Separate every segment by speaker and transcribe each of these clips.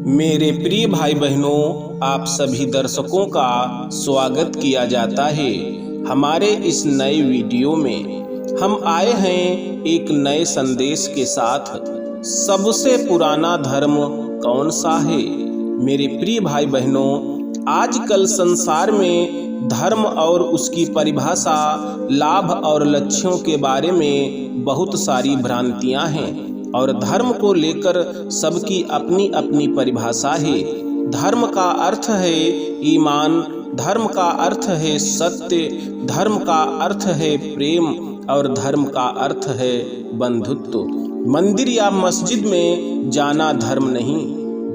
Speaker 1: मेरे प्रिय भाई बहनों, आप सभी दर्शकों का स्वागत किया जाता है। हमारे इस नए वीडियो में हम आए हैं एक नए संदेश के साथ। सबसे पुराना धर्म कौन सा है? मेरे प्रिय भाई बहनों, आजकल संसार में धर्म और उसकी परिभाषा, लाभ और लक्ष्यों के बारे में बहुत सारी भ्रांतियां हैं और धर्म को लेकर सबकी अपनी अपनी परिभाषा है। धर्म का अर्थ है ईमान, धर्म का अर्थ है सत्य, धर्म का अर्थ है प्रेम और धर्म का अर्थ है बंधुत्व। मंदिर या मस्जिद में जाना धर्म नहीं,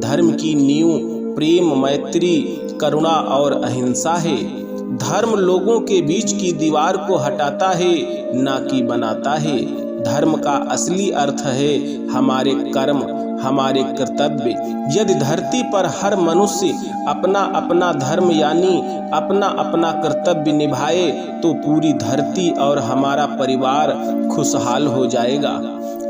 Speaker 1: धर्म की नींव प्रेम, मैत्री, करुणा और अहिंसा है। धर्म लोगों के बीच की दीवार को हटाता है, ना कि बनाता है। धर्म का असली अर्थ है हमारे कर्म, हमारे कर्तव्य। यदि धरती पर हर मनुष्य अपना अपना धर्म यानी अपना अपना कर्तव्य निभाए तो पूरी धरती और हमारा परिवार खुशहाल हो जाएगा।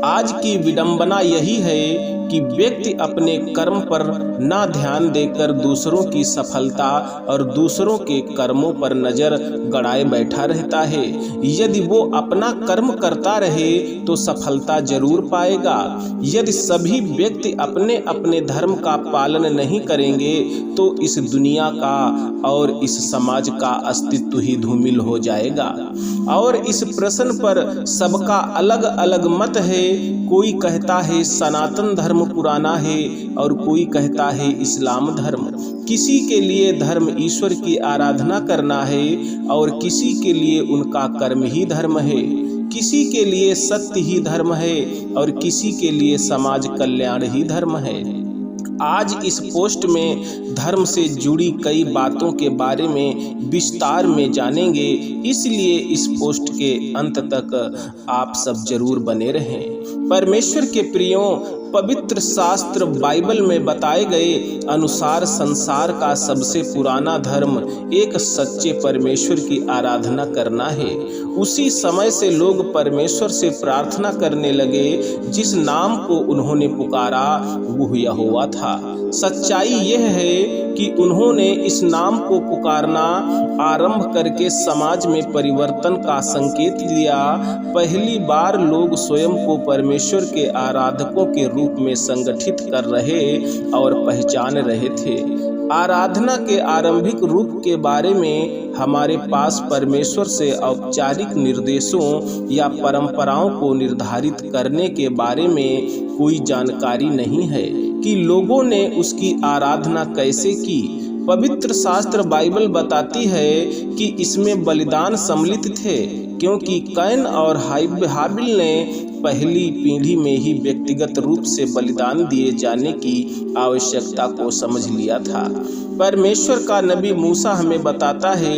Speaker 1: आज की विडंबना यही है कि व्यक्ति अपने कर्म पर ना ध्यान देकर दूसरों की सफलता और दूसरों के कर्मों पर नजर गड़ाए बैठा रहता है। यदि वो अपना कर्म करता रहे तो सफलता जरूर पाएगा। यदि सभी व्यक्ति अपने अपने धर्म का पालन नहीं करेंगे तो इस दुनिया का और इस समाज का अस्तित्व ही धूमिल हो जाएगा। और इस प्रश्न पर सबका अलग अलग मत है। कोई कहता है सनातन धर्म पुराना है और कोई कहता है इस्लाम धर्म। किसी के लिए धर्म ईश्वर की आराधना करना है और किसी के लिए उनका कर्म ही धर्म है। किसी के लिए सत्य ही धर्म है और किसी के लिए समाज कल्याण ही धर्म है। आज इस पोस्ट में धर्म से जुड़ी कई बातों के बारे में विस्तार में जानेंगे, इसलिए इस पोस्ट के अंत तक आप सब जरूर बने रहें। परमेश्वर के प्रियों, पवित्र शास्त्र बाइबल में बताए गए अनुसार संसार का सबसे पुराना धर्म एक सच्चे परमेश्वर की आराधना करना है। उसी समय से लोग परमेश्वर से प्रार्थना करने लगे। जिस नाम को उन्होंने पुकारा वो यहोवा था। सच्चाई यह है कि उन्होंने इस नाम को पुकारना आरंभ करके समाज में परिवर्तन का संकेत दिया। पहली बार लोग स्वयं को परमेश्वर के आराधकों के रूप में संगठित कर रहे और पहचान रहे थे। आराधना के आरंभिक रूप के बारे में हमारे पास परमेश्वर से औपचारिक निर्देशों या परंपराओं को निर्धारित करने के बारे में कोई जानकारी नहीं है कि लोगों ने उसकी आराधना कैसे की। पवित्र शास्त्र बाइबल बताती है कि इसमें बलिदान सम्मिलित थे, क्योंकि कैन और हाबिल ने पहली पीढ़ी में ही व्यक्तिगत रूप से बलिदान दिए जाने की आवश्यकता को समझ लिया था। परमेश्वर का नबी मूसा हमें बताता है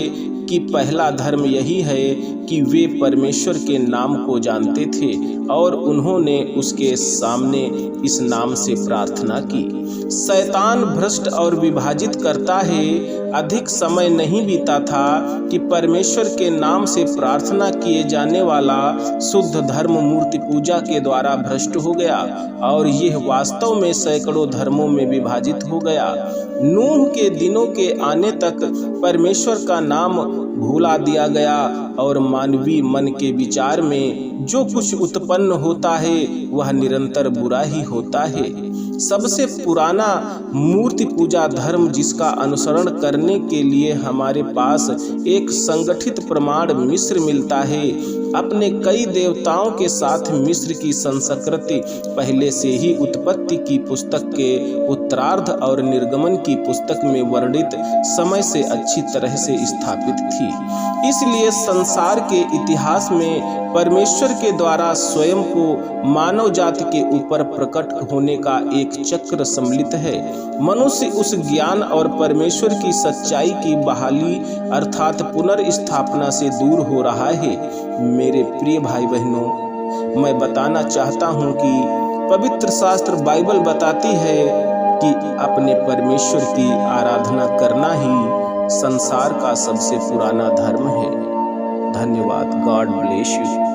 Speaker 1: कि पहला धर्म यही है कि वे परमेश्वर के नाम को जानते थे और उन्होंने उसके सामने इस नाम से प्रार्थना की। शैतान भ्रष्ट और विभाजित करता है। अधिक समय नहीं बीता था कि परमेश्वर के नाम से प्रार्थना किए जाने वाला शुद्ध धर्म मूर्ति पूजा के द्वारा भ्रष्ट हो गया और यह वास्तव में सैकड़ों धर्मों में विभाजित हो गया। नूह के दिनों के आने तक परमेश्वर का नाम भुला दिया गया और मानवीय मन के विचार में जो कुछ उत्पन्न होता है वह निरंतर बुरा ही होता है। सबसे पुराना मूर्ति पूजा धर्म जिसका अनुसरण करने के लिए हमारे पास एक संगठित प्रमाण मिस्र मिलता है। अपने कई देवताओं के साथ मिस्र की संस्कृति पहले से ही उत्पत्ति की पुस्तक के उत्तरार्ध और निर्गमन की पुस्तक में वर्णित समय से अच्छी तरह से स्थापित थी। इसलिए संसार के इतिहास में परमेश्वर के द्वारा स्वयं को मानव जाति के ऊपर प्रकट होने का एक चक्र सम्मिलित है। मनुष्य उस ज्ञान और परमेश्वर की सच्चाई की बहाली अर्थात पुनर्स्थापना से दूर हो रहा है। मेरे प्रिय भाई बहनों, मैं बताना चाहता हूँ कि पवित्र शास्त्र बाइबल बताती है कि अपने परमेश्वर की आराधना करना ही संसार का सबसे पुराना धर्म है। धन्यवाद। God bless you.